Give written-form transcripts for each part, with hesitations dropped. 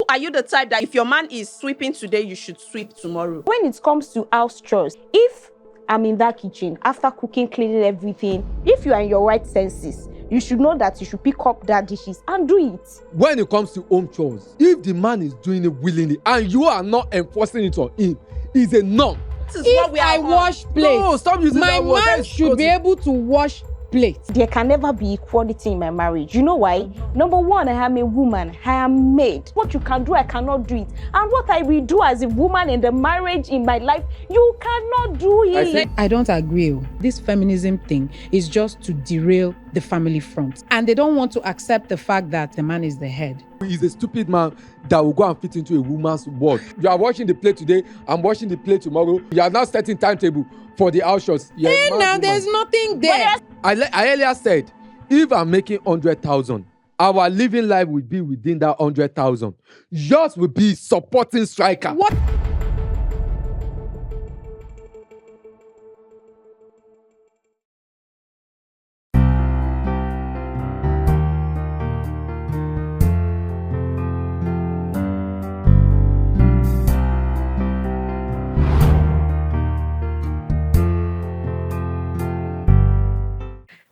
are you the type that if your man is sweeping today, you should sweep tomorrow? When it comes to house chores, if I'm in that kitchen, after cooking, cleaning everything, if you are in your right senses, you should know that you should pick up that dishes and do it. When it comes to home chores, if the man is doing it willingly and you are not enforcing it on him, it's a no. If I wash plates, No, stop using my that word. man should be able to wash plates. There can never be equality in my marriage. You know why? Number one, I am a woman. I am made. What you can do, I cannot do it. And what I will do as a woman in the marriage, in my life, you cannot do it. I don't agree. This feminism thing is just to derail the family front. And they don't want to accept the fact that the man is the head. He's a stupid man that will go and fit into a woman's world. You are washing the plate today, I'm washing the plate tomorrow. You are now setting timetable for the house chores. Now there's nothing there. I earlier said, if I'm making 100,000, our living life will be within that 100,000. Yours will be supporting striker. What?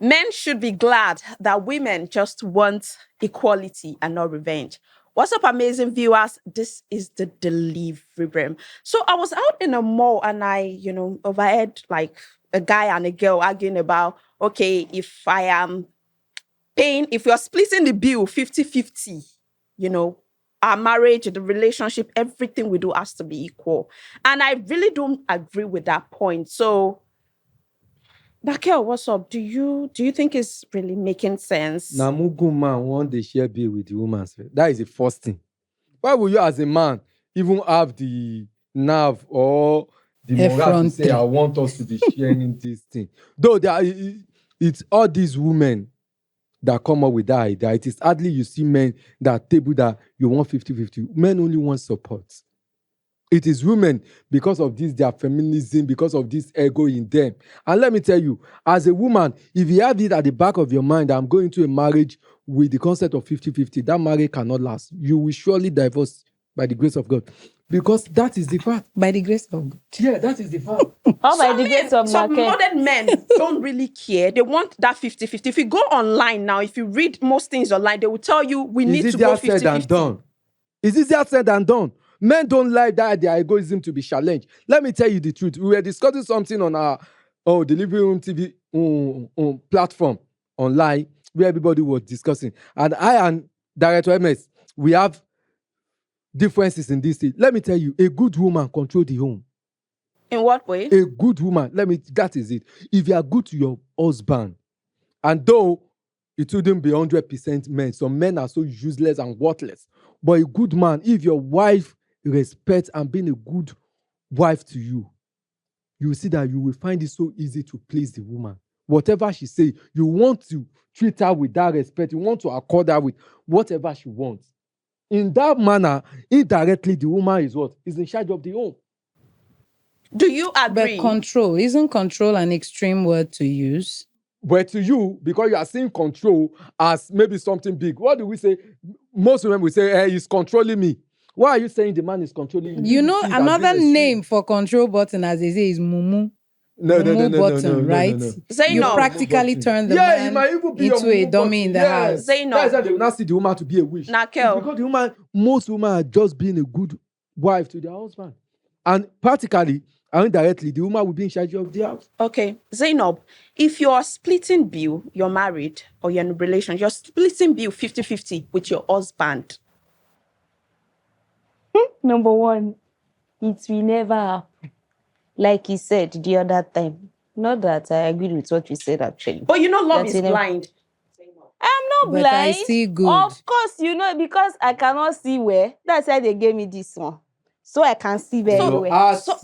Men should be glad that women just want equality and not revenge. What's up, amazing viewers? This is the delivery room. So I was out in a mall and I, overheard like a guy and a girl arguing about, okay, if I am paying, if you're splitting the bill 50-50, our marriage, the relationship, everything we do has to be equal. And I really don't agree with that point. So Raquel, what's up? Do you think it's really making sense? Now, Mugu man want the share bill with the woman. That is the first thing. Why will you, as a man, even have the nerve or the moral to say, I want us to be sharing this thing? Though it's all these women that come up with that idea. It is hardly you see men that table that you want 50-50. Men only want support. It is women, because of this, their feminism, because of this ego in them. And let me tell you, as a woman, if you have it at the back of your mind, I'm going to a marriage with the concept of 50-50, that marriage cannot last. You will surely divorce by the grace of God. Because that is the fact. By the grace of God. Yeah, that is the fact. By the grace of some modern men don't really care. They want that 50-50. If you go online now, if you read most things online, they will tell you we need to go 50-50. Said and done? Is easier said than done? Men don't like that their egoism to be challenged. Let me tell you the truth. We were discussing something on our Delivery Room TV platform online where everybody was discussing. And I and Director MS, we have differences in this thing. Let me tell you, a good woman controls the home. In what way? A good woman, that is it. If you are good to your husband, and though it wouldn't be 100% men, some men are so useless and worthless, but a good man, if your wife respect and being a good wife to you, you will see that you will find it so easy to please the woman. Whatever she say, you want to treat her with that respect. You want to accord her with whatever she wants. In that manner, indirectly, the woman is in charge of the home. Do you agree? But control, isn't control an extreme word to use? But to you, because you are seeing control as maybe something big, what do we say? Most women will say, hey, he's controlling me. Why are you saying the man is controlling you? You know, another name for control button, as they say, is mumu. No, button, right? You practically turn the man into a dummy in the house. That's why they will not see the woman to be a witch. Because most women are just being a good wife to their husband. And practically, and indirectly, the woman will be in charge of the house. Okay. Zainab, if you're splitting bill, you're married or you're in a relationship, you're splitting bill 50-50 with your husband. Number one, it will never happen. Like he said the other time. Not that I agree with what you said, actually. But love is blind. I'm not but blind. I see good. Of course, because I cannot see where. That's why they gave me this one. So I can see very well. So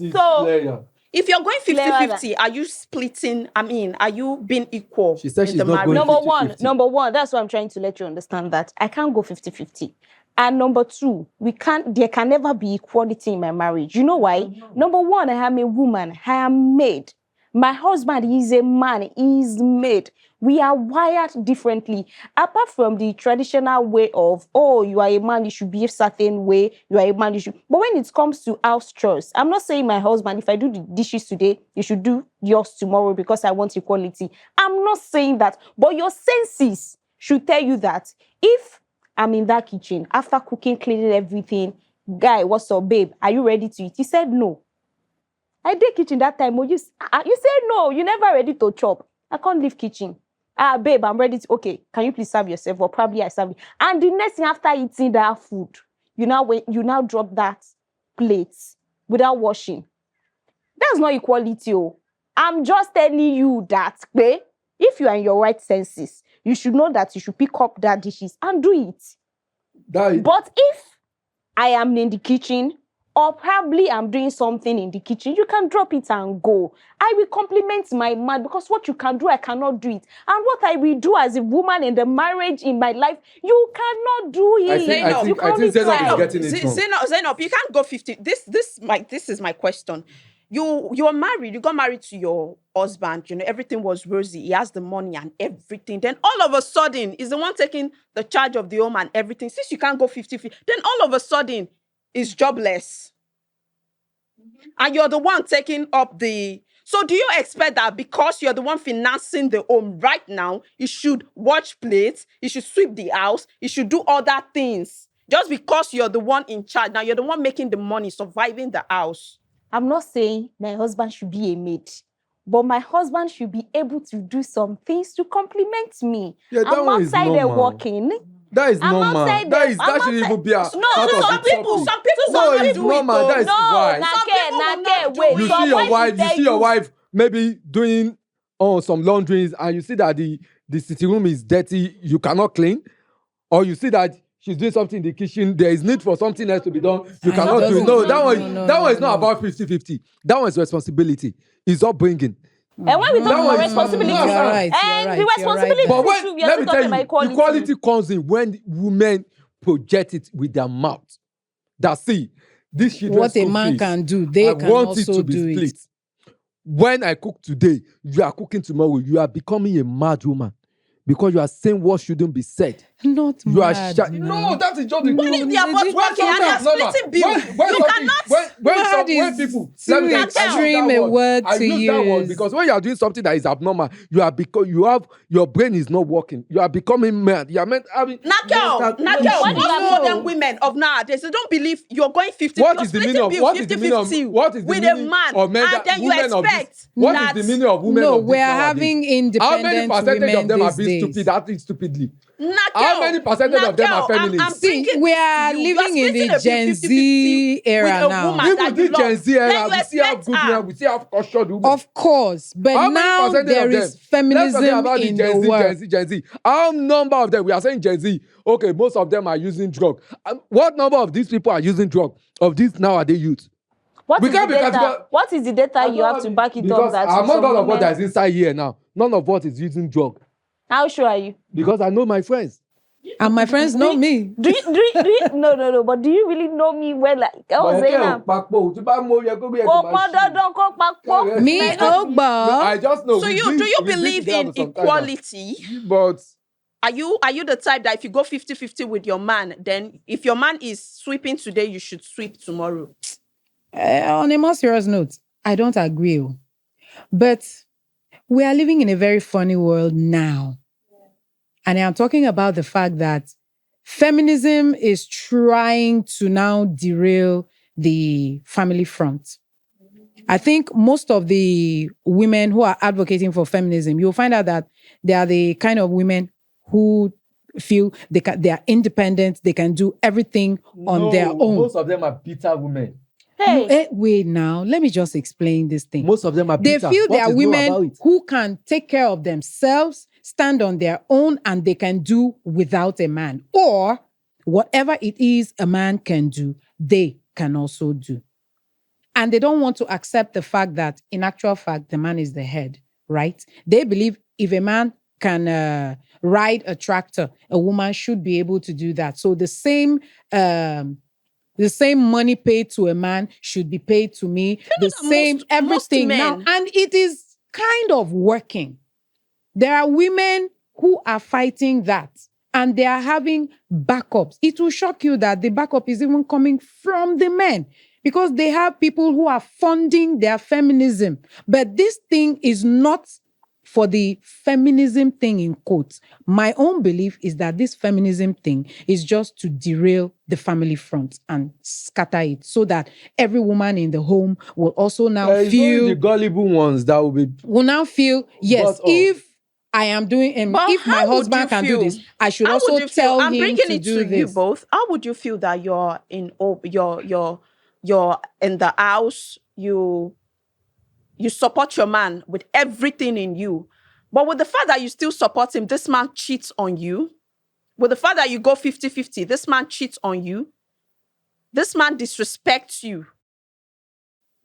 if you're going 50-50, are you splitting? Are you being equal? She said she's not marriage? going Number one, that's what I'm trying to let you understand, that I can't go 50-50. And number two, there can never be equality in my marriage. You know why? Number one, I am a woman. I am made. My husband is a man, he's made. We are wired differently. Apart from the traditional way of, oh, you are a man, you should be a certain way, you are a man, you should. But when it comes to house chores, I'm not saying my husband, if I do the dishes today, you should do yours tomorrow because I want equality. I'm not saying that. But your senses should tell you that if I'm in that kitchen, after cooking, cleaning everything, guy, what's up, babe? Are you ready to eat? He said no. I did kitchen that time. You said no, you never ready to chop. I can't leave kitchen. Babe, I'm ready to, okay, can you please serve yourself? Or probably I serve you. And the next thing after eating that food, you now drop that plate without washing. That's not equality. Oh. I'm just telling you that, babe, if you are in your right senses, you should know that you should pick up that dishes and do it. But if I am in the kitchen, or probably I'm doing something in the kitchen, you can drop it and go. I will compliment my man because what you can do, I cannot do it. And what I will do as a woman in the marriage in my life, you cannot do it. I think Zainab is getting it wrong. Zainab, you can't go 50. This is my question. You're married, you got married to your husband, everything was rosy, he has the money and everything. Then all of a sudden, he's the one taking the charge of the home and everything. Since you can't go 50-50, then all of a sudden, is jobless. And you're the one taking up the... So do you expect that because you're the one financing the home right now, you should wash plates, you should sweep the house, you should do other things just because you're the one in charge? Now you're the one making the money, surviving the house. I'm not saying my husband should be a maid, but my husband should be able to do some things to compliment me. Yeah, that I'm one is outside there normal. working. That is normal. That should even be a part of the Some people No, don't it's do normal. it. That is why. Wait. You see your wife maybe doing some laundries, and you see that the sitting room is dirty, you cannot clean, or you see that she's doing something in the kitchen, there is need for something else to be done, you cannot do it. No, that one is not about 50-50. That one is responsibility. It's upbringing. And when we talk about responsibility, the responsibility. But let me tell you, equality comes in when women project it with their mouth. That see, this children's what a man can do, they can also do it. When I cook today, you are cooking tomorrow. You are becoming a mad woman because you are saying what shouldn't be said. Not you mad. No, that is just the When if they are both working and they are splitting bills, you cannot. When people too extreme a word to use. That word because when you are doing something that is abnormal, your brain is not working. You are becoming mad. You are meant having. Most modern women of nowadays, they don't believe you're going 50. What is the meaning of what is the meaning of with a man, and then you expect what is the meaning of women? No, of we are having independent women. How many percentage of them are being stupid? That is stupidly. How many percentage of them are feminists? We are living in the Gen Z era now. Even the Gen Z era, we see how good women, we see how cultured women. Of course, but now there is feminism in the world. Gen Z. How number of them? We are saying Gen Z. Okay, most of them are using drug. What number of these people are using drug? Of these nowadays youth? What is the data you have to back it up? That I'm not none of what that is inside here now. None of what is using drug. How sure are you? Because I know my friends. And my friends know me. Do you? No. But do you really know me well? Like I was saying Me, I just know. So do you believe in equality? But are you the type that if you go 50-50 with your man, then if your man is sweeping today, you should sweep tomorrow? On a more serious note, I don't agree. But we are living in a very funny world now. And I'm talking about the fact that feminism is trying to now derail the family front. I think most of the women who are advocating for feminism, you'll find out that they are the kind of women who feel they are independent, they can do everything on their own. Most of them are bitter women. Hey, wait now. Let me just explain this thing. Most of them are bitter. They feel they are women who can take care of themselves, stand on their own, and they can do without a man. Or whatever it is a man can do, they can also do. And they don't want to accept the fact that, in actual fact, the man is the head, right? They believe if a man can ride a tractor, a woman should be able to do that. So the same money paid to a man should be paid to me. The same everything now. And it is kind of working. There are women who are fighting that and they are having backups. It will shock you that the backup is even coming from the men because they have people who are funding their feminism. But this thing is not for the feminism thing in quotes. My own belief is that this feminism thing is just to derail the family front and scatter it so that every woman in the home will also now It's only feel... the gullible ones that will now feel, yes, But, if I am doing, But if my how would husband you can do feel? this, I should How would also you feel? tell I'm him bringing to it do to you this. both. How would you feel that you're in the house, you support your man with everything in you, but with the fact that you still support him, this man cheats on you. With the fact that you go 50-50, this man cheats on you. This man disrespects you.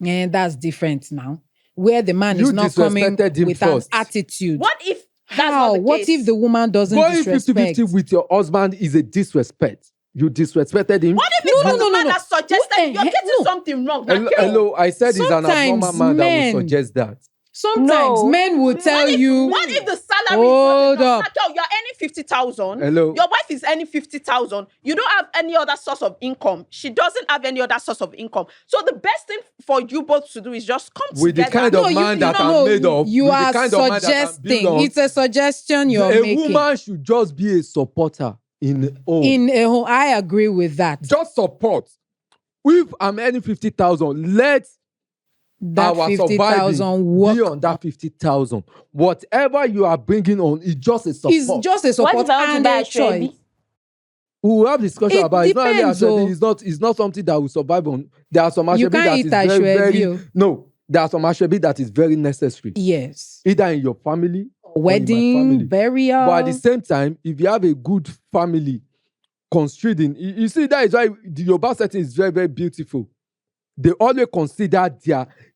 And that's different now. Where the man is You not coming disrespected him with first. an attitude. What if that's How? not the What case? if the woman doesn't going disrespect? 50-50 with your husband is a disrespect. You disrespected him. What if it's not the man no. that suggested Who- you're getting no. something wrong? Hello, I said he's an abnormal Sometimes man that men- will suggest that. Sometimes No. men will tell you, What if the salary Hold is not up. enough? Nakel, you're earning 50,000. Hello. Your wife is earning 50,000. You don't have any other source of income. She doesn't have any other source of income. So the best thing for you both to do is just come With the together. kind of man that I'm made of, you with the are kind of man that I'm suggesting. built on, It's a suggestion you're a making. woman should just be a supporter in home. In a home, I agree with that. Just support. If I'm earning 50,000, let That our 50,000 surviving work. be on that 50,000. Whatever you are bringing on is just a support. It's just a What support if I want to and buy a a choice. Shrebi? We will have discussion It about it. It's not only depends, Ashwebi, oh. it's not something that will survive on. There are some You Ashwebi can't that eat is very, Ashwebi, oh. very... No, there are some Ashwebi that is very necessary. Yes. Either in your family or in my Wedding, family. burial. But at the same time, if you have a good family constraining, you see, that is why the Yoruba setting is very, very beautiful. They always consider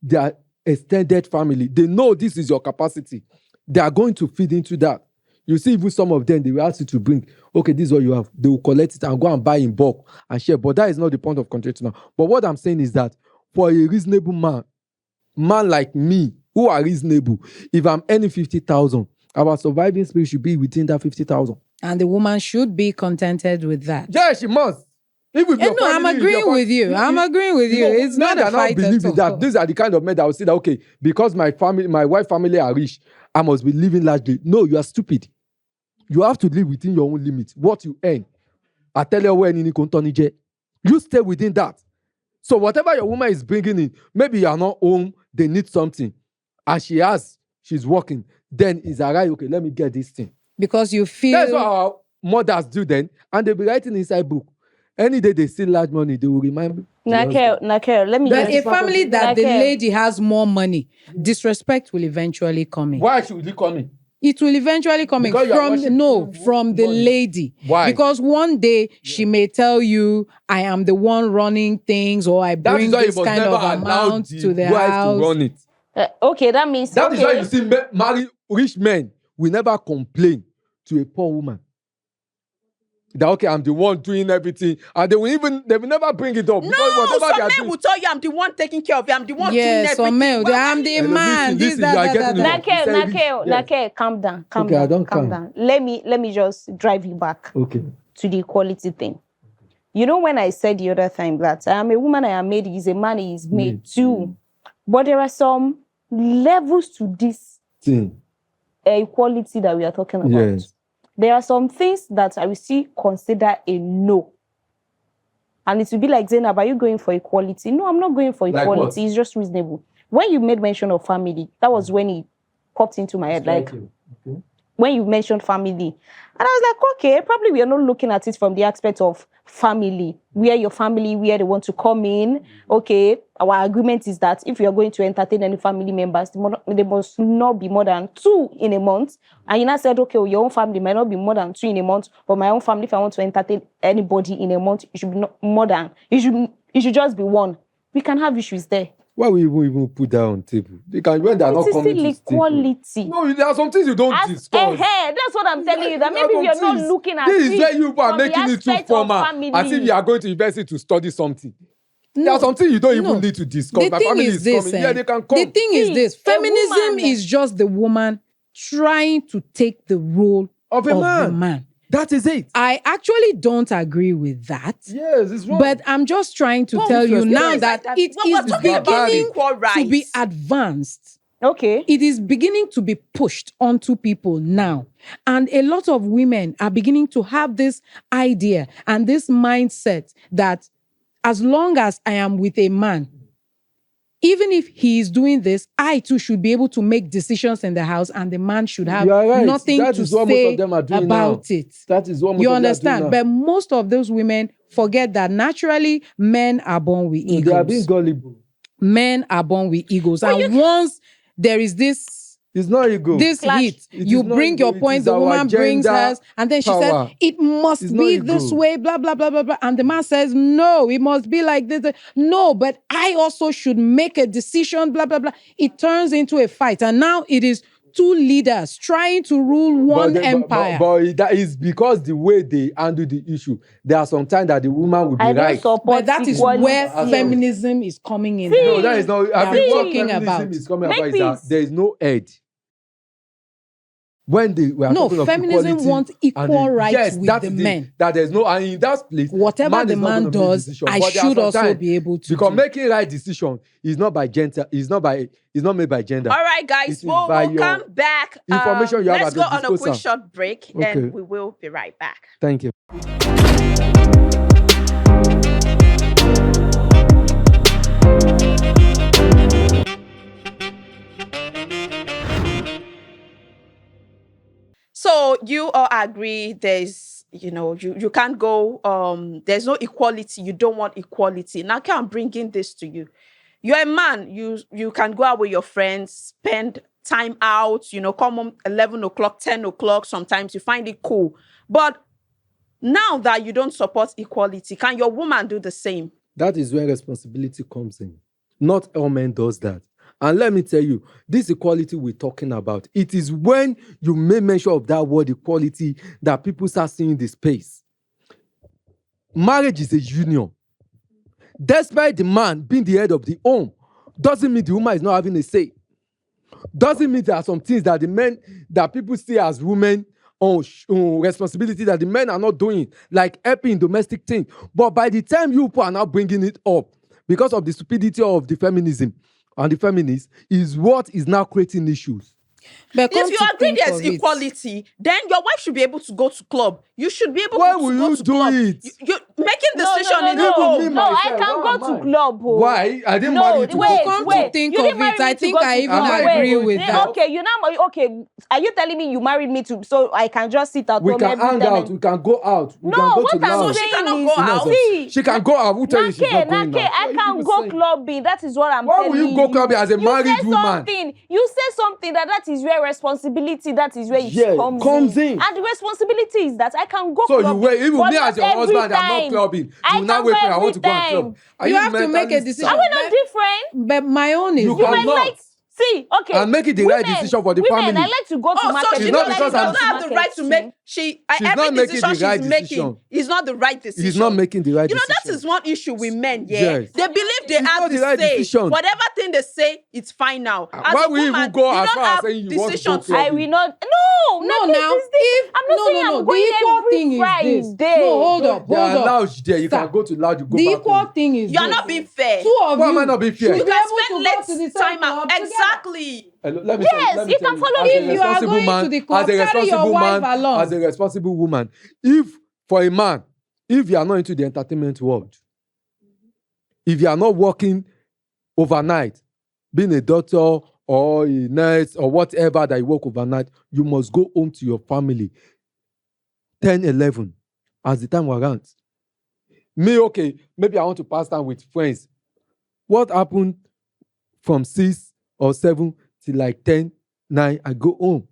their extended family. They know this is your capacity. They are going to feed into that. You see, even some of them, they will ask you to bring, okay, this is what you have. They will collect it and go and buy in bulk and share. But that is not the point of content now. But what I'm saying is that for a reasonable man like me, who are reasonable, if I'm earning 50,000, our surviving spirit should be within that 50,000. And the woman should be contented with that. Yeah, she must. If with your No, I'm family, agreeing with you. I'm agreeing with you. It's not a fight believe at in that. all. These are the kind of men that will say that, okay, because my wife family are rich, I must be living largely. No, you are stupid. You have to live within your own limits. What you earn. I tell you when you stay within that. So whatever your woman is bringing in, maybe you are not home, they need something, and she's working, then it's alright, okay, let me get this thing. Because you feel... That's what our mothers do then, and they'll be writing inside book. Any day they see large money, they will remind me. Nakel, let me But just... a family that the Nakel. lady has more money, disrespect will eventually come in. Why should you come in? It will eventually come in Because you are worshiping from the money. lady. Why? Because one day she may tell you, I am the one running things, or I That bring is why you this must kind never of allow amount the to the wife house. to run it. Okay, that means... That is why okay. you see marry rich men will never complain to a poor woman. That, okay, I'm the one doing everything, and they will never bring it up. No, whatever some they are men doing- will tell you I'm the one taking care of you. I'm the one doing Yes, everything. some men, Well, I'm the Hello, man. listen, you are that, getting that. it. You said Nakel, calm down. Okay, I don't calm calm. down. Let me just drive you back Okay. to the equality thing. You know, when I said the other time that I am a woman, I am made, he's a man, he is made too. But there are some levels to this Thing. equality that we are talking about. Yes. There are some things that I will still consider a no. And it will be like, Zainab, are you going for equality? No, I'm not going for Like equality. what? It's just reasonable. When you made mention of family, that was when it popped into my head. Like, Okay. when you mentioned family. And I was like, okay, probably we are not looking at it from the aspect of family, where your family, where they want to come in. Okay, our agreement is that if you are going to entertain any family members, they must not be more than 2 in a month. And you now said, okay, well, your own family might not be more than 2 in a month, but my own family, if I want to entertain anybody in a month, it should be not more than, it should just be 1. We can have issues there. Why will you even put that on table? They can, when they are not It is coming still to table. equality. No, there are some things you don't discuss. That's what I'm telling you. That maybe we are not looking at this it is where you are from the making it too aspect of formal, family. as if you are going to university to study something. There are something you don't No. even need to discuss. The My thing family is is this, coming. Yeah, they can come. The thing is See, this. a Feminism woman- is just the woman trying to take the role Of a the man. man. That is it. I actually don't agree with that. Yes, it's wrong. But I'm just trying to Don't tell you first now like that that. it Well, we're is talking about beginning equal to be rights. advanced. Okay. It is beginning to be pushed onto people now. And a lot of women are beginning to have this idea and this mindset that as long as I am with a man, even if he is doing this, I too should be able to make decisions in the house and the man should have You are right. nothing That to is what most say of them are doing about now. it. That is what most You of them are understand? doing now. But most of those women forget that naturally men are born with egos. They are being gullible. Men are born with egos. And once there is this It's not ego. Clash. heat, It you is not bring ego, your it point, is the our woman brings gender hers, and then she power. says, it must It's not be ego. this way, blah, blah, blah, blah, blah. And the man says, no, it must be like this. No, but I also should make a decision, blah, blah, blah. It turns into a fight. And now it is two leaders trying to rule one empire. But that is because the way they handle the issue. There are some times that the woman will be I don't right. support But that is equality. where feminism is coming in. No, that is not. I That mean, we're what talking feminism about. is coming Make about is that peace. there is no head. When they were No, talking of feminism equality wants equal and rights yes, with that the is it. men. That there's no, and in that place, Whatever the is not man gonna make does, decision. I But there are should also sometimes- be able to because do. making right decision is not by gender. It's not made by gender. All right, It guys, is we'll by come your back. information you have Let's at go your on a quick disposal. short break, Okay. and we will be right back. Thank you. So you all agree there's, you can't go, there's no equality. You don't want equality. Now I'm bringing this to you. You're a man. You can go out with your friends, spend time out, come home 11 o'clock, 10 o'clock. Sometimes you find it cool. But now that you don't support equality, can your woman do the same? That is where responsibility comes in. Not all men does that. And let me tell you, this equality we're talking about, it is when you make mention of that word equality that people start seeing the space. Marriage is a union. Despite the man being the head of the home, doesn't mean the woman is not having a say. Doesn't mean there are some things that the men, that people see as women, responsibility that the men are not doing, like helping in domestic things. But by the time you are now bringing it up, because of the stupidity of the feminism and the feminists, is what is now creating issues. But come If you to agree think there's of it, equality, then your wife should be able to go to club. You should be able Why to will go you to do club. it? You making No, decision no, in no, the no, home. no, I myself, can why go am to I? club. Oh. Why? I didn't No, marry you to wait, go come to to think you of didn't marry it, me I to think go I to even club. agree Wait, with that. Okay, you now okay. Are you telling me you married me to so I can just sit at We home can every hang time? out. We can go out. We No, can go what to I'm lounge. So she saying cannot is, go out? see, She can go out. Who tell you she's not going Nake, out? I can go clubbing. That is what I'm Why telling will you go clubbing as a married say woman? Something. You say something that is where responsibility, that is where it Yeah, comes in. And the responsibility is that I can go So clubbing. you wait, even but me not as your every husband, I'm not time. clubbing. I You now can wait go for me, I want every to go and time. club. Are You have to make a mentally decision. Are sound? we not different? But my own is You You can- might cannot. like see, okay. And make it the right decision for the women, family. I like to go to Oh, market. so she It's not does because not I'm- have the right to make. She's Every not making decision the right she's making decision. is not the right decision. He's not making the right You know, decision. that is one issue with men, yeah? Yes. They believe they It's have not the the right say. decision. Whatever thing they say, it's fine now. As Why a will you woman, even go you as don't far as have saying you want to decision go clubbing? I will not. No, No, Nake, now, it is this. I'm not saying I'm the going equal every thing Friday. is this. No, hold up, There hold are up. lounge there. You Sir, can go to lounge, you go The back equal home. thing is You are this. not being fair. Two of Why you am I not being fair? should You be can able to spend go late to the same time out. club together. Exactly. Hello, let me Yes, tell you can follow as me. a If you are responsible going man, to the club, as a carry your responsible wife man, along. as a responsible woman, if for a man, if you are not into the entertainment world, if you are not working overnight, being a doctor or a nurse or whatever that you work overnight, you must go home to your family 10, 11 as the time warrants. Me, okay, maybe I want to pass time with friends. What happened from 6 or 7 till like 10, 9, I go home.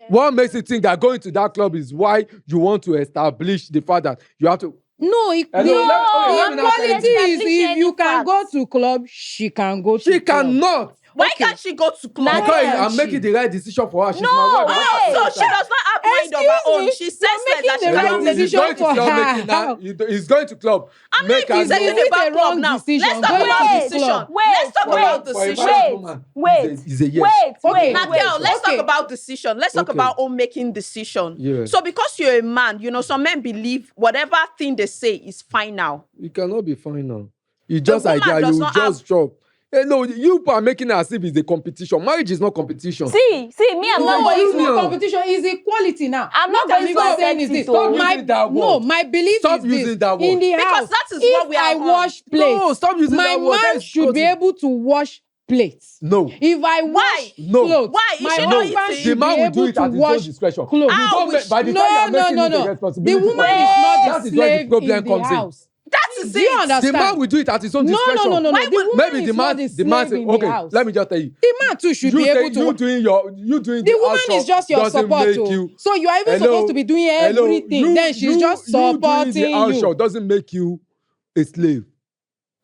What makes you think that going to that club is why you want to establish the fact that you have to... No, Hello, let me now tell equality you. is if you can go to club, she can go to She club. cannot. Why Okay. can't she go to club? Nah, Because yeah. I'm making the right decision for her. She's No, my wife. wait. So she does not have mind of her Excuse own. me, She you're says like that. making the She right can't He's decision going to for club her. making now. He's going to club. I'm not even Make her saying know. Is it about a club wrong now. decision Let's talk going about to the decision. club? Let's talk about For a decision. married Wait, woman, wait, is a yes. wait, Okay. Now, wait. girl, let's Okay. talk about decision. Let's talk Okay. about own making decision. Yeah. So because you're a man, some men believe whatever thing they say is final. It cannot be fine now. You just woman idea, does you not just drop. Hey, no, you are making it as if it's a competition. Marriage is not competition. See, me, I'm not No, going it's to. not competition. It's equality now. I'm not What going I'm to even saying accept is it, this. oh. Stop using that word. No, my belief Stop is using this. that word. In the Because house, that is if what we are I on. wash plates, No, stop using my that word. That man is should be cutting. able to wash plates. No. If I wash No. clothes, Why? He my should not husband eat it. should The man be will do able it to at his own wash discretion. clothes. You don't make, by the No, time you are no, making no, it a no. The responsibility woman for is him, not that the is where the slave problem in the comes in. house. That is Do you it. understand? The man will do it at his own No, discretion. no. Why The would- woman Maybe is the man, not the the man slave say, in okay, the house. let me just tell you. The man too should be able to. You doing The the woman house is job just your doesn't support. make Oh. you. So you are even Hello? supposed to be doing Hello? everything. Then she's just you doing supporting the house you. job doesn't make you a slave.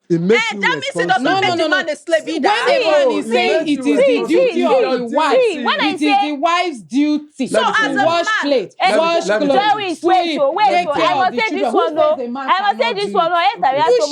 It makes you That means it does responsible. not make the man a slave See, either. when the man is See, saying see, it is see, the see, duty see, of see, the wife, see, when I it is say- the wife's duty So as to a wash man- plates, Eh, wash let me clothes, tell Wait, wait, sweep, oh, wait, take oh. care I of must the say children. this Who one, says no. a man I must say cannot this do one, it? no. Yes, I You have share stomach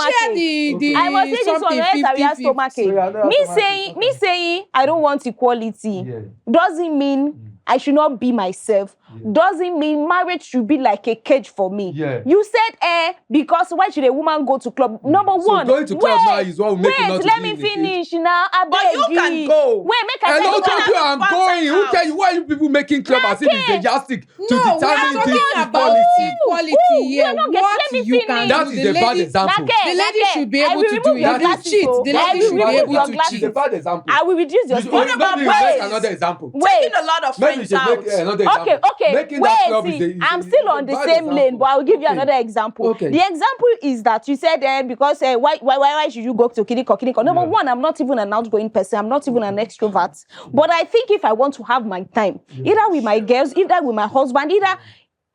the I must say this one, something yes, I have 50-50. stomach So you are not Me automatic, saying I don't want equality Yeah. doesn't mean I should not be myself. Doesn't mean marriage should be like a cage for me. Yeah. You said, because why should a woman go to club? Number So one, going to club now is what will make you wait, not to let be me in a cage. finish now. I But you beg can go. Wait, make I And tell who you. told you I'm Part-time going? Who house. tell you? Why are you people making club as if it's a yardstick to No, we are determine talking this about equality? equality you here. are not getting- What let me you can finish. That do. is a bad example. The lady should be I able will to do remove it. your If you glasses, cheat, oh. the I lady will should be remove able your to glasses. It's a cheat. bad example. I will reduce your You What should about maybe you make boys? another example. Wait. Taking a lot of Maybe you friends should out. make another example. Okay. Making that club Wait, is see, a I'm still on the bad same lane, example. but I'll give you Okay. another example. Okay. The example is that you said because why should you go to Kiniko? Number Yeah. one, I'm not even an outgoing person. I'm not even an extrovert. But I think if I want to have my time, either with my girls, either with my husband,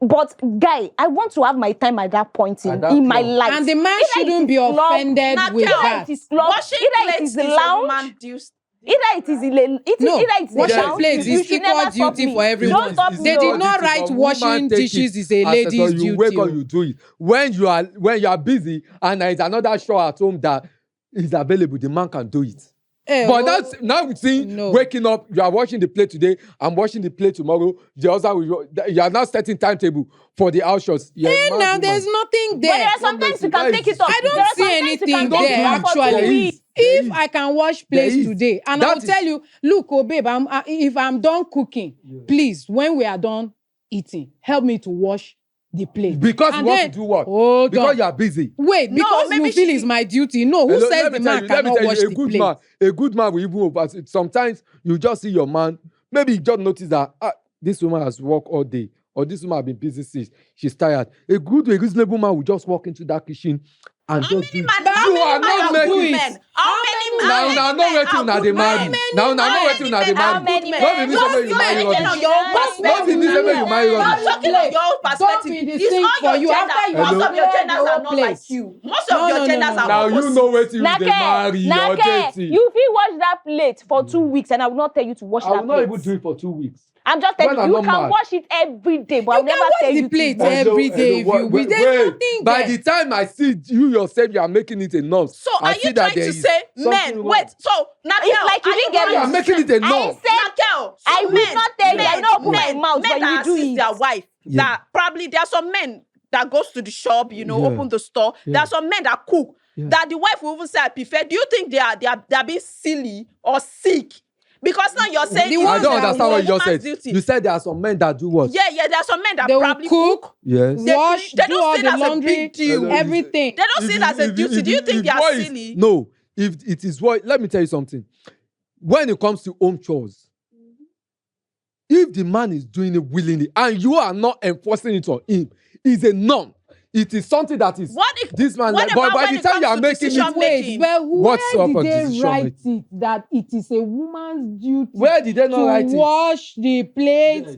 but guy, I want to have my time at that point At that in my club. life. And the man Either shouldn't it be is club, offended with Nakel, that. Either it is club, Washing either it plates is the is a lounge. woman duty. Either it is No, either it's washing a lounge. plates You is should equal never stop duty me. for everyone. Don't stop They me. did oh. not write washing dishes is a Accessory, lady's you wake duty. up, you do it. When you are busy and there is another show at home that is available, the man can do it. But that's now we see no. waking up, you are washing the plate today, I'm washing the plate tomorrow. The other you are now setting timetable for the house shows. Now there's nothing But there there. are sometimes you can That take is- it off. I There don't are see sometimes you anything can take there it off for 2 actually. weeks. If I can wash plates There is. today, and I That will is- tell you, look, oh babe, if I'm done cooking, please, when we are done eating, help me to wash the plate. Because And you want then- to do what? Hold Because on. you are busy. Wait, No, because maybe you feel she- it's my duty. No, who Hello, says let me the tell man you, let me cannot tell wash you, the plate? a good man will even overpass it. Sometimes you just see your man, maybe you just notice that this woman has worked all day, or this woman has been busy since she's tired. A reasonable man will just walk into that kitchen and just do it. How You many are men not are making good it. men? How many Now, men no are waiting good na the men? marry. Now, no How waiting na the many men are marry. good men? No be this Don't way you you marry anything rubbish. on your own No be this perspective. way you marry Not rubbish. talking on your own perspective. Don't be the It's sink all for your you. gender. After you Most Hello? of your clear genders the are whole not place. like you. Most No, of your no, no, genders no, are Now you opposite. know waiting you dey marry or dating. You feel wash that plate for 2 weeks, and I will not tell you to wash I that will not plate. even do it for 2 weeks. I'm just When telling I'm you, you not can mad. wash it every day, but I'll You can never wash tell the you plate to wash. every day if you wish. There's nothing By there. the time I see you yourself, you are making it enough. So I are see you that trying there to is say something men? wrong. Wait, so Nakel, It's like you are didn't get You are it. making it enough. I said Nakel, so I will men, not tell you. I will not open my men, mouth, men but that you do assist it. their wife. Yeah. That probably there are some men that goes to the shop, Yeah. open the store. Yeah. There are some men that cook. Yeah. That the wife will even say, "I prefer." Do you think they are being silly or sick? Because now you're saying The it's I ones don't that understand what you just woman's said. duty. You said there are some men that do what? Yeah, there are some men that They will probably cook, Yes. They wash, they do don't all see it the as a laundry, big deal. everything. They don't see it as a duty. Do you think they are what is- silly? No. If it is what, let me tell you something. When it comes to home chores, if the man is doing it willingly and you are not enforcing it on him, it's a norm. it is something that is What if this man what like, but about by when the it time you comes are to making decision it, making? Wait, but What's where up on did they decision write making? it that it is a woman's duty Where did they not to write it? wash the plates,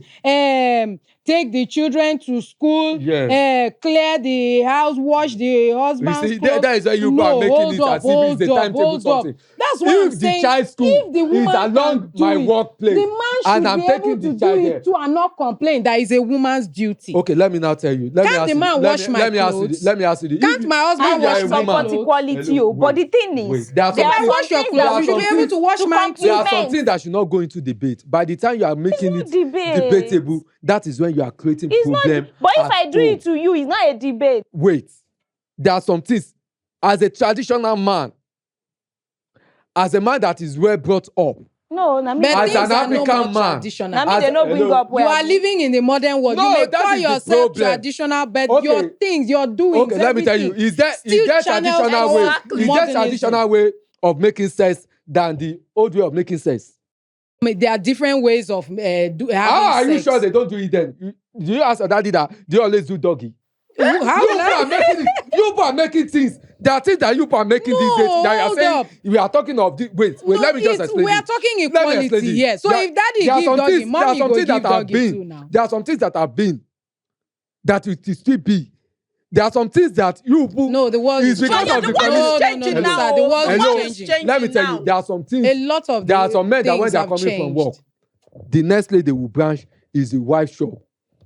take the children to school, Yes. clear the house, wash the You husband's see, clothes? that is why you No, are making hold it up, as if it's a timetable hold up. something. That's what I'm If the saying. child's school If the woman is along can do my it, workplace the man should and I'm be taking able to the do child it there. too and not complain that is a woman's duty. Okay, let me now tell you. Let me Can't ask the you. man wash my let me ask you. clothes? Let me ask you. Can't my husband if you are wash a my woman, support clothes? equality, Hello, but the wait, thing is, wait. There are there some are things- Wash some your things clothes. that You we should be should able to wash to mine too. there are some compliment. things that should not go into debate. By the time you are making not it debate. debatable, that is when you are creating It's not. problem. But if at I do home. it to you, it's not a debate. Wait, there are some things. As a traditional man, as a man that is well brought up, No, na me. But as things an are no African more man, traditional. Na me as- they no bring hello. up You where are living in the modern world. No, you may that call is the yourself problem. traditional, but Okay. your things, your doings, Okay, let me tell you. everything Is there still traditional channels way? towards Is there modernism. traditional way of making sex than the old way of making sex? There are different ways of having How are you sex. sure they don't do it then? Do you ask your daddy that they always do doggy? How You will are I? making it. You are making things. There are things that you are making these days. That you are hold saying up. we are talking of the wait. No, Let me just explain. we are it. talking Let me equality explain it. here. So There- if daddy there are give some doggy, things- there are mommy some go things give that have doggy been. too now. There are some things that have been that it will still be. There are some things that you No, the world is is because No, of the the world feminist. is changing no, now. sir, the world The is world changing. is changing Let me tell now. you, there are some things. A lot of There are some men that when things they are have coming from changed. work, the next place they will branch is the wife shop.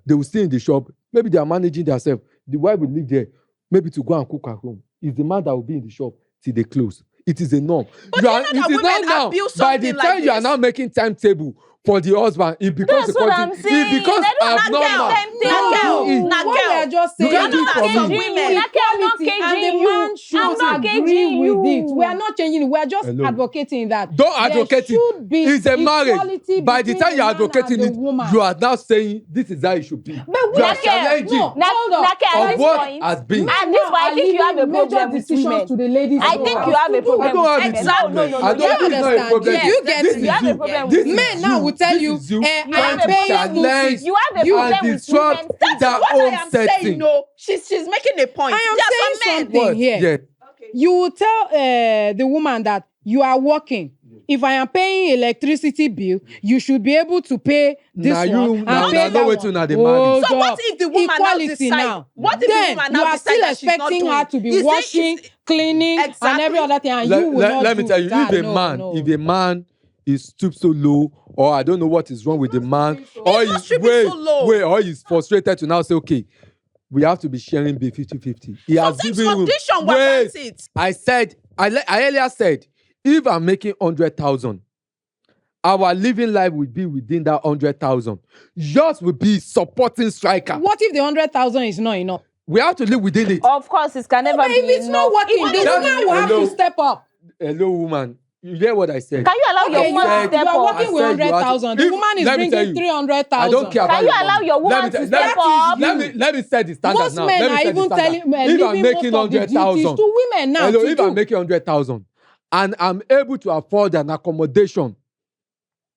They will stay in the shop. Maybe they are managing themselves. The wife will live there, maybe to go and cook at home. It's the man that will be in the shop till they close. It is a norm. But you know that it is women not now. abuse By the something time like you are this. now making timetable for the husband, it becomes That's a what content. I'm saying. It becomes They don't abnormal. have time You table. can't do it. Now, What we girl, are just You saying can't do it for me. Women, I'm not equality, and the caging man you. should I'm not agree caging with you. it. We are not changing it. We are just Hello. advocating that Don't there advocate it. should be It's a marriage. equality By the between time you are the man advocating and it, the woman. you are now saying this is how it should be. But You are Nake, challenging no, hold up. Nake, at of this what point, has been. at this point, I think you have a major problem with decisions women. to the ladies. I think you have a I problem don't have with this women. Exactly. No, I you don't. This is not a understand. problem. If you get This me, is you have a you. problem This with is men now you. will tell This you, is you you trying have a to problem with challenge you have a You- problem and with disrupt women. That's their what own I am setting. saying. No, she's making a point. I am There are saying some men. something here. Yeah. You will tell the woman that you are working. If I am paying electricity bill, you should be able to pay this Now one you- and now- pay now that no one. wait till now they Hold marry. So what up. if the woman now Equality decide? now? What if the Then woman you now are decide still that she's not expecting doing? her to be Is it- washing, is- cleaning, and Exactly. every other thing, and you will not Let me do tell you, that. if a man is stooped so low, or I don't know what is wrong with the man, or He's not stooping so low. or he's frustrated to now say, okay, we have to be sharing be 50-50. He has Sometimes given room. condition Wait, warrants it. I earlier said, if I'm making 100,000, our living life will be within that 100,000. Yours will be supporting striker. What if the 100,000 is not enough? We have to live within it. Of course, it can never But be if it's not enough. working, Even the if- woman will have Hello. to step up. Hello, woman. You hear what I said? Can you allow your Okay, woman to step you are up? working with I said you have to- 100,000. The If- woman is let me tell bringing you, 300,000. I don't care about Can you your allow money. your woman Let me to tell- step let- up? Let me set the standard Most now. men Let me are set the even standard. telling If I'm leaving making most of the duties 100,000, to women now. hello, to if do. I'm making 100,000 and I'm able to afford an accommodation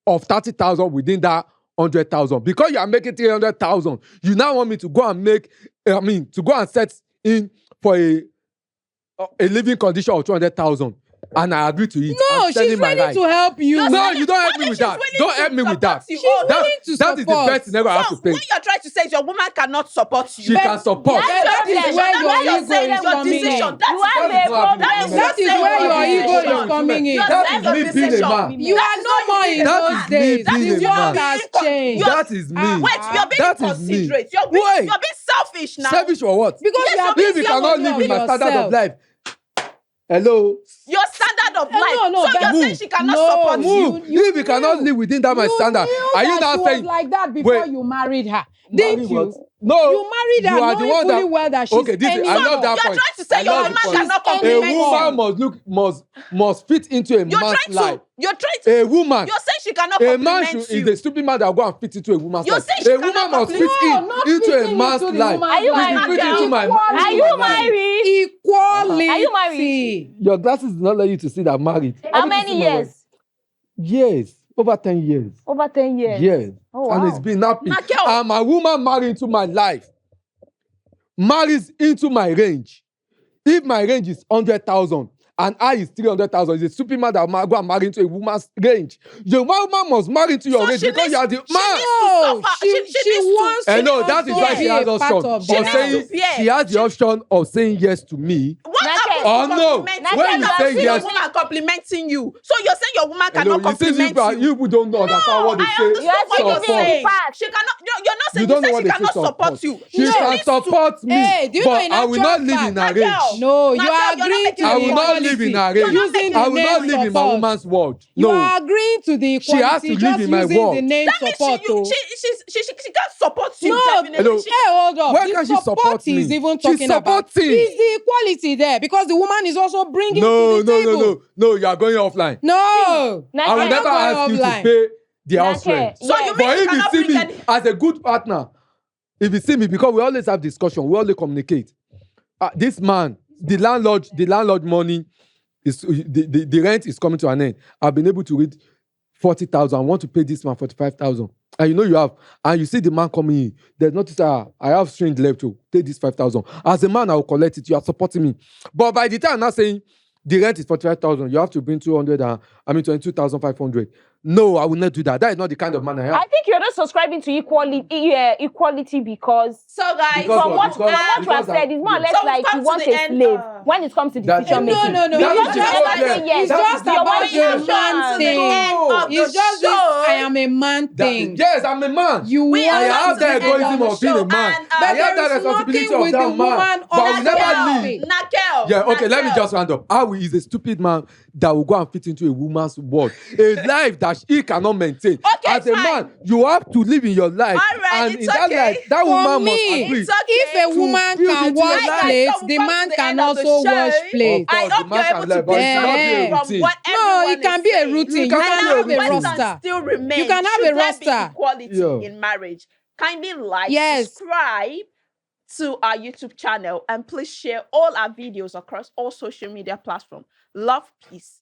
of 30,000 within that 100,000, because you are making 300,000, you now want me to go and to go and set in for a living condition of 200,000, and I agree to it. No, I'm selling she's my ready right. to help you. No, you don't help What me if with she's that. willing Don't to help me with that. support you? She's Oh, willing that- to That is the support. best scenario I have to So pay. what you're trying to say is your woman cannot support you. She can support. That's That your is decision. where That's your your ego is decision. coming in. decision. You That's have That a is what problem. I'm That is where your ego is coming in. That is me being a man. You are no more in That those is me days. being The a world man. has changed. That is me. Wait, you're being That is me. inconsiderate. You're Why? being selfish now. Selfish or what? Because Yes, you are you're If busy you cannot only live of with my standard of yourself. life, hello, Your standard of life. no, so but you're saying move. she cannot No, support you. move. you If you cannot knew. live within that my You standard, knew are you that now she saying was like that before wait, you married her, marry didn't what? you? No, You married her you are the knowing one fully that, well that she's okay, this any I love more. that You're point. trying to say I your love woman the point. cannot She's A compliment any you. woman must fit into a You're man's trying life. to. You're trying to. A woman, You're saying she cannot a man compliment is you. a stupid man that will go and fit into a woman's You're life. saying she A woman cannot must fit compliment- No, not into a fitting man's into the life. woman's Are you life. married? Fit into my Equality. Are you married? Equality. Are you married? Your glasses do not let you to see that I'm married. How Everything many see my wife. years? Years. Over 10 years. Over 10 years. Yes. Oh, And wow. it's been happy. Now, girl. I'm a woman married into my life. marries into my range, if my range is 100,000 and I is 300,000, it's a stupid man that will go and marry into a woman's range. The woman must marry into your range because you are the man. No, she wants And to no, that is also why she be has a the part option of of the saying house. she has the option of saying yes to me. What happens Oh, to no. complimenting? When you say your yes- woman complimenting you, so you're saying your woman Hello, cannot you see, compliment you? you people don't understand what they I say. understand what you're Support. saying. She cannot. You're not You saying. don't You know said what she they say, cannot support support. you. She needs can to- support me, Hey, do you know but in I will actual not live fact- in her Nigel, range. No, you Nigel, are you're not agreeing making to I the will not live in her equality. range. Using I the will not name live in my support. woman's world. You No. are agreeing to the She has equality to live just in my using the world. name That means support. Oh. she can't support you. No, Definitely. Hello. She- hold up. Why The can't she support is me? even She's talking about supporting. is the equality there because the woman is also bringing No, to the table. no, you are going offline. No, I will Nake, never going ask you to offline. pay the Nake, house rent. So you mean But you if you cannot see bring me any- as a good partner, if you see me, because we always have discussion, we always communicate. This man, the landlord money is the rent is coming to an end. I've been able to read 40,000. I want to pay this man 45,000. And you know you have, and you see the man coming in. There's notice I have strength left to pay this 5,000. As a man, I will collect it. You are supporting me. But by the time I'm not saying the rent is 45,000, you have to bring 22,500. No, I will not do that. That is not the kind of man I am. I think you're not subscribing to equality because So guys, Because from what? what Because- you have said, it's more or less So we've like come you to want the a end, slave when it comes to That- decision No, making. no. That Because is you the never problem. say yes. It's That just is the about problem. the man to the thing. end of It's the just this show. I am a man thing. Yes, I'm a man. You We want are I come have to the the end egoism of of the being a show, man. and, I have there that is responsibility nothing of with that the man. woman But I will never Nakel. leave. Nakel. Yeah, okay, let me Nakel. just round up. How is a stupid man that will go and fit into a woman's world? A life that he cannot maintain. Okay, As a fine. man, you have to live in your life. All right, and it's in that okay. life, that For woman me, must agree. It's okay. if a woman build can into your wash life. plates, So the we've come man to the can end of the also show. wash plates. Of I course, hope the man you're can able learn, to but it should not be a from routine. what No, everyone it can is be a saying. routine. It You can can be a have a routine. roster. Still remain. You can have Should a there be roster. equality Yeah. in marriage? Kindly like, Yes. subscribe to our YouTube channel, and please share all our videos across all social media platforms. Love, peace.